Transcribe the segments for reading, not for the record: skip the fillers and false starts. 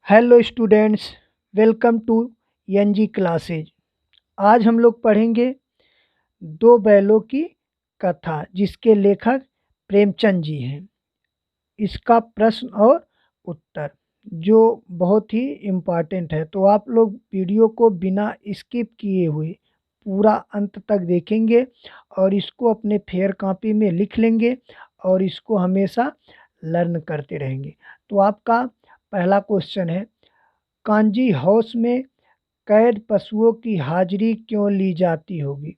Hello students, welcome to NG classes. आज हम लोग पढ़ेंगे दो बैलों की कथा जिसके लेखक प्रेमचंद जी हैं। इसका प्रश्न और उत्तर जो बहुत ही इम्पॉर्टेंट है, तो आप लोग वीडियो को बिना स्किप किए हुए पूरा अंत तक देखेंगे और इसको अपने फेयर कॉपी में लिख लेंगे और इसको हमेशा लर्न करते रहेंगे। तो आपका पहला क्वेश्चन है, कांजी हाउस में कैद पशुओं की हाजिरी क्यों ली जाती होगी?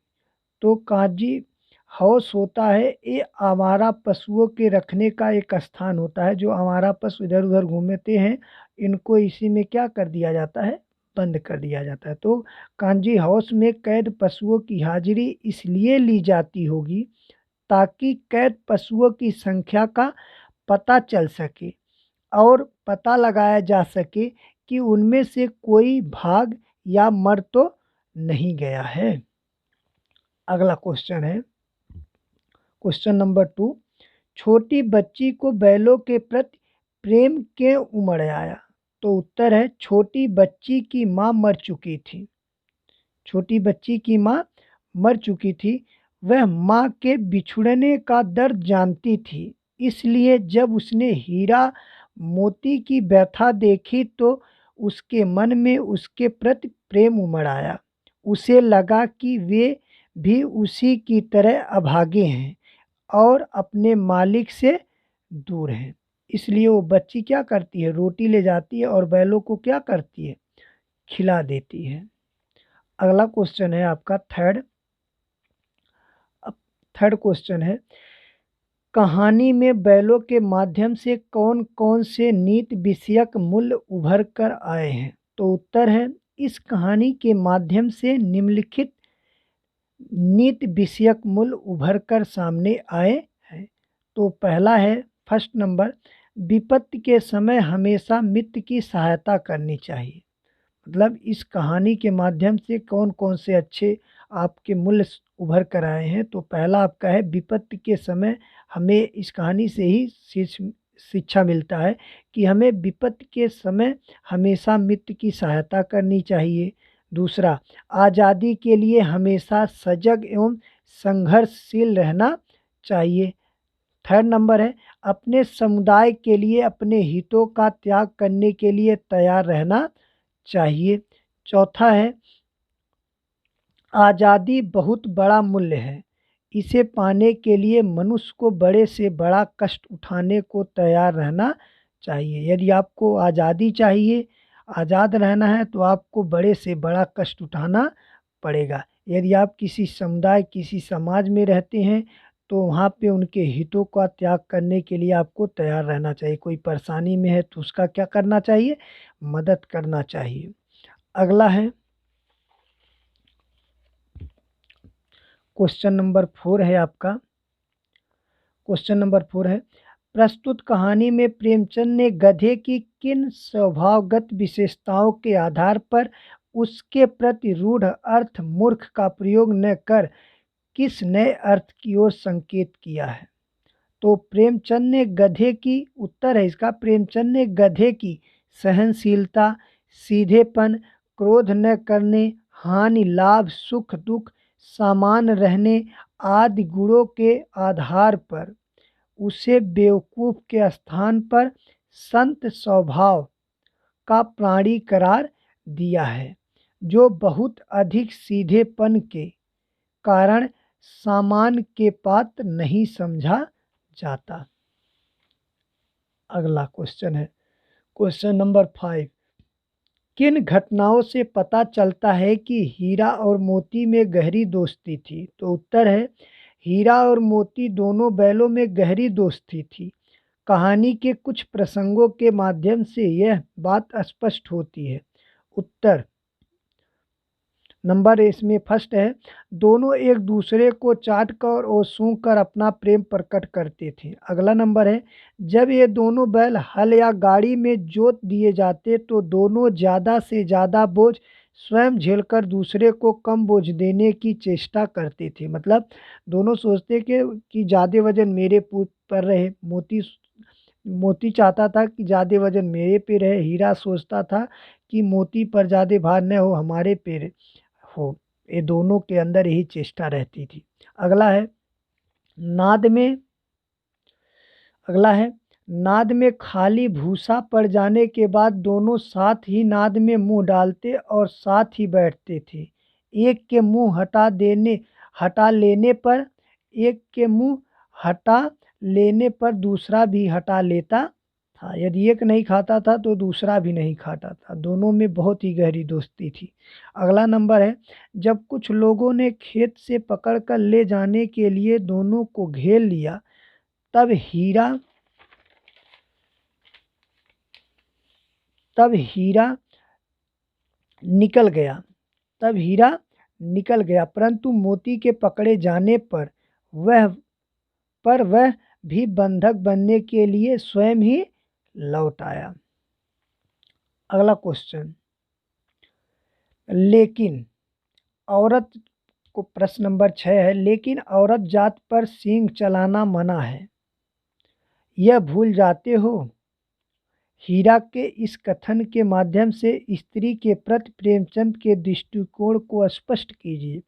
तो कांजी हाउस होता है, ये आवारा पशुओं के रखने का एक स्थान होता है। जो आवारा पशु इधर उधर घूमते हैं, इनको इसी में क्या कर दिया जाता है, बंद कर दिया जाता है। तो कांजी हाउस में कैद पशुओं की हाजिरी इसलिए ली जाती होगी ताकि कैद पशुओं की संख्या का पता चल सके और पता लगाया जा सके कि उनमें से कोई भाग या मर तो नहीं गया है। अगला क्वेश्चन है, क्वेश्चन नंबर 2, छोटी बच्ची को बैलों के प्रति प्रेम क्यों उमड़ आया? तो उत्तर है, छोटी बच्ची की माँ मर चुकी थी। छोटी बच्ची की माँ मर चुकी थी। वह माँ के बिछुड़ने का दर्द जानती थी, इसलिए जब उसने हीरा मोती की व्यथा देखी तो उसके मन में उसके प्रति प्रेम उमड़ आया। उसे लगा कि वे भी उसी की तरह अभागे हैं और अपने मालिक से दूर हैं। इसलिए वो बच्ची क्या करती है, रोटी ले जाती है और बैलों को क्या करती है, खिला देती है। अगला क्वेश्चन है आपका थर्ड क्वेश्चन है, कहानी में बैलों के माध्यम से कौन कौन से नीति विषयक मूल्य उभर कर आए हैं? तो उत्तर है, इस कहानी के माध्यम से निम्नलिखित नीति विषयक मूल्य उभर कर सामने आए हैं। तो पहला है, फर्स्ट नंबर, विपत्ति के समय हमेशा मित्र की सहायता करनी चाहिए। मतलब इस कहानी के माध्यम से कौन कौन से अच्छे आपके मूल्य उभर कर आए हैं? तो पहला आपका है, विपत्ति के समय हमें इस कहानी से ही शिक्षा मिलता है कि हमें विपत्ति के समय हमेशा मित्र की सहायता करनी चाहिए। दूसरा, आज़ादी के लिए हमेशा सजग एवं संघर्षशील रहना चाहिए। थर्ड नंबर है, अपने समुदाय के लिए अपने हितों का त्याग करने के लिए तैयार रहना चाहिए। चौथा है, आज़ादी बहुत बड़ा मूल्य है, इसे पाने के लिए मनुष्य को बड़े से बड़ा कष्ट उठाने को तैयार रहना चाहिए। यदि आपको आज़ादी चाहिए, आज़ाद रहना है, तो आपको बड़े से बड़ा कष्ट उठाना पड़ेगा। यदि आप किसी समुदाय किसी समाज में रहते हैं तो वहाँ पे उनके हितों का त्याग करने के लिए आपको तैयार रहना चाहिए। कोई परेशानी में है तो उसका क्या करना चाहिए, मदद करना चाहिए। अगला है, क्वेश्चन नंबर 4 है आपका। क्वेश्चन नंबर 4 है, प्रस्तुत कहानी में प्रेमचंद ने गधे की किन स्वभावगत विशेषताओं के आधार पर उसके प्रति रूढ़ अर्थ मूर्ख का प्रयोग न कर किस नए अर्थ की ओर संकेत किया है? तो प्रेमचंद ने गधे की, उत्तर है इसका, प्रेमचंद ने गधे की सहनशीलता, सीधेपन, क्रोध न करने, हानि लाभ सुख दुख समान रहने आदि गुणों के आधार पर उसे बेवकूफ़ के स्थान पर संत स्वभाव का प्राणी करार दिया है, जो बहुत अधिक सीधेपन के कारण सामान के पात्र नहीं समझा जाता। अगला क्वेश्चन है, क्वेश्चन नंबर 5, किन घटनाओं से पता चलता है कि हीरा और मोती में गहरी दोस्ती थी? तो उत्तर है, हीरा और मोती दोनों बैलों में गहरी दोस्ती थी। कहानी के कुछ प्रसंगों के माध्यम से यह बात स्पष्ट होती है। उत्तर नंबर इसमें फर्स्ट है, दोनों एक दूसरे को चाट कर और सूंघ कर अपना प्रेम प्रकट करते थे। अगला नंबर है, जब ये दोनों बैल हल या गाड़ी में जोत दिए जाते तो दोनों ज़्यादा से ज़्यादा बोझ स्वयं झेलकर दूसरे को कम बोझ देने की चेष्टा करते थे। मतलब दोनों सोचते कि ज़्यादा वजन मेरे पर रहे, मोती मोती चाहता था कि ज़्यादा वजन मेरे पे रहे, हीरा सोचता था कि मोती पर ज़्यादा भार न हो, हमारे पे हो। ये दोनों के अंदर यही चेष्टा रहती थी। अगला है नाद में अगला है नाद में खाली भूसा पड़ जाने के बाद दोनों साथ ही नाद में मुंह डालते और साथ ही बैठते थे। एक के मुंह हटा लेने पर एक के मुंह हटा लेने पर दूसरा भी हटा लेता था। यदि एक नहीं खाता था तो दूसरा भी नहीं खाता था। दोनों में बहुत ही गहरी दोस्ती थी। अगला नंबर है जब कुछ लोगों ने खेत से पकड़कर ले जाने के लिए दोनों को घेर लिया, तब हीरा निकल गया परंतु मोती के पकड़े जाने पर वह भी बंधक बनने के लिए स्वयं ही लौट आया। अगला क्वेश्चन, लेकिन औरत को प्रश्न नंबर 6 है, लेकिन औरत जात पर सींग चलाना मना है, यह भूल जाते हो। हीरा के इस कथन के माध्यम से स्त्री के प्रति प्रेमचंद के दृष्टिकोण को स्पष्ट कीजिए।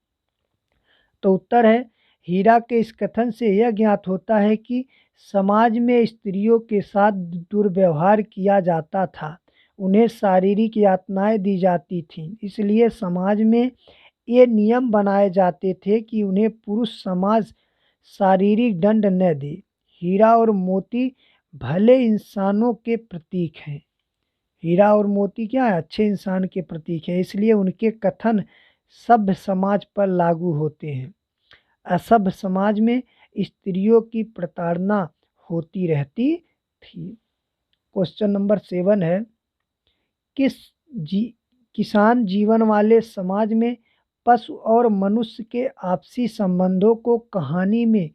तो उत्तर है हीरा के इस कथन से यह ज्ञात होता है कि समाज में स्त्रियों के साथ दुर्व्यवहार किया जाता था, उन्हें शारीरिक यातनाएं दी जाती थीं। इसलिए समाज में ये नियम बनाए जाते थे कि उन्हें पुरुष समाज शारीरिक दंड न दे। हीरा और मोती भले इंसानों के प्रतीक हैं। हीरा और मोती क्या है? अच्छे इंसान के प्रतीक है, इसलिए उनके कथन सभ्य समाज पर लागू होते हैं। असभ्य समाज में स्त्रियों की प्रताड़ना होती रहती थी। क्वेश्चन नंबर 7 है किसान जीवन वाले समाज में पशु और मनुष्य के आपसी संबंधों को कहानी में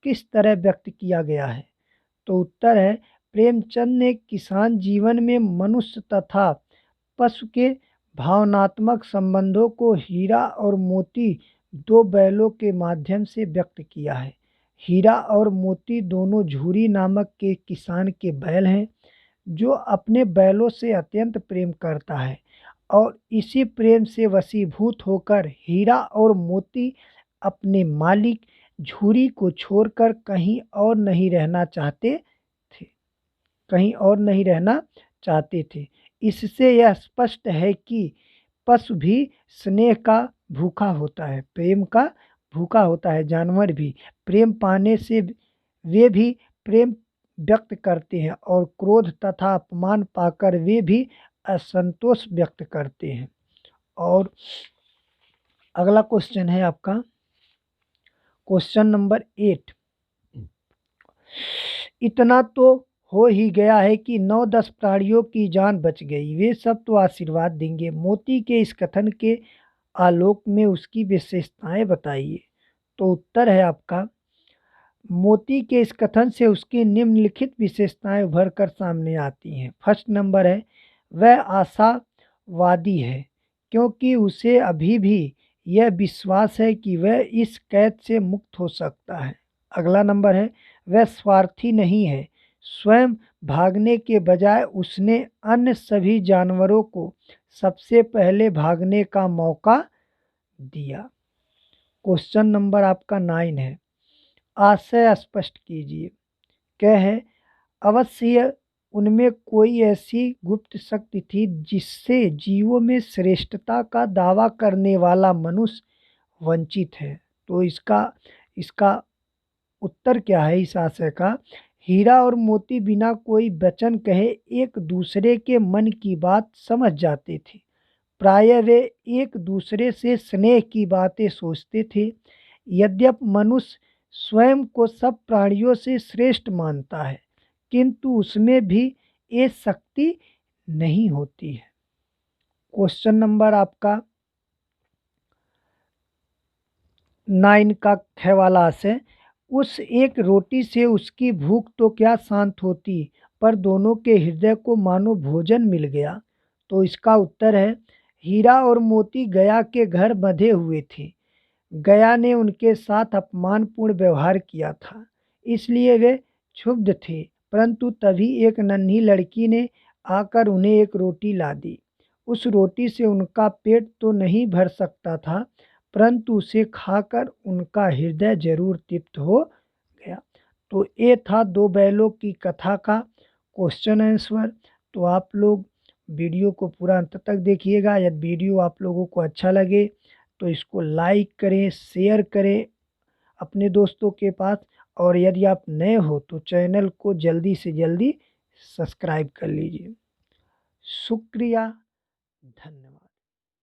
किस तरह व्यक्त किया गया है? तो उत्तर है प्रेमचंद ने किसान जीवन में मनुष्य तथा पशु के भावनात्मक संबंधों को हीरा और मोती दो बैलों के माध्यम से व्यक्त किया है। हीरा और मोती दोनों झूरी नामक के किसान के बैल हैं, जो अपने बैलों से अत्यंत प्रेम करता है और इसी प्रेम से वशीभूत होकर हीरा और मोती अपने मालिक झूरी को छोड़कर कहीं और नहीं रहना चाहते थे। इससे यह स्पष्ट है कि पशु भी स्नेह का भूखा होता है, प्रेम का भूखा होता है। जानवर भी प्रेम पाने से वे भी प्रेम व्यक्त करते हैं और क्रोध तथा अपमान पाकर वे भी असंतोष व्यक्त करते हैं। और अगला क्वेश्चन है आपका क्वेश्चन नंबर 8। इतना तो हो ही गया है कि 9-10 प्राणियों की जान बच गई, वे सब तो आशीर्वाद देंगे। मोती के इस कथन के आलोक में उसकी विशेषताएं बताइए। तो उत्तर है आपका मोती के इस कथन से उसकी निम्नलिखित विशेषताएं उभर कर सामने आती हैं। फर्स्ट नंबर है वह आशावादी है, क्योंकि उसे अभी भी यह विश्वास है कि वह इस कैद से मुक्त हो सकता है। अगला नंबर है वह स्वार्थी नहीं है, स्वयं भागने के बजाय उसने अन्य सभी जानवरों को सबसे पहले भागने का मौका दिया। क्वेश्चन नंबर आपका 9 है आशय स्पष्ट कीजिए। क्या है? अवश्य उनमें कोई ऐसी गुप्त शक्ति थी जिससे जीवों में श्रेष्ठता का दावा करने वाला मनुष्य वंचित है। तो इसका उत्तर क्या है इस आशय का? हीरा और मोती बिना कोई वचन कहे एक दूसरे के मन की बात समझ जाते थे। प्रायः वे एक दूसरे से स्नेह की बातें सोचते थे। यद्यपि मनुष्य स्वयं को सब प्राणियों से श्रेष्ठ मानता है, किंतु उसमें भी ये शक्ति नहीं होती है। क्वेश्चन नंबर आपका 9 का ख वाला आशय, उस एक रोटी से उसकी भूख तो क्या शांत होती, पर दोनों के हृदय को मानो भोजन मिल गया। तो इसका उत्तर है हीरा और मोती गया के घर बंधे हुए थे। गया ने उनके साथ अपमानपूर्ण व्यवहार किया था, इसलिए वे क्षुब्ध थे, परंतु तभी एक नन्ही लड़की ने आकर उन्हें एक रोटी ला दी। उस रोटी से उनका पेट तो नहीं भर सकता था, परंतु उसे खाकर उनका हृदय जरूर तृप्त हो गया। तो ये था दो बैलों की कथा का क्वेश्चन आंसर। तो आप लोग वीडियो को पूरा अंत तक देखिएगा। यदि वीडियो आप लोगों को अच्छा लगे तो इसको लाइक करें, शेयर करें अपने दोस्तों के पास, और यदि आप नए हो तो चैनल को जल्दी से जल्दी सब्सक्राइब कर लीजिए। शुक्रिया, धन्यवाद।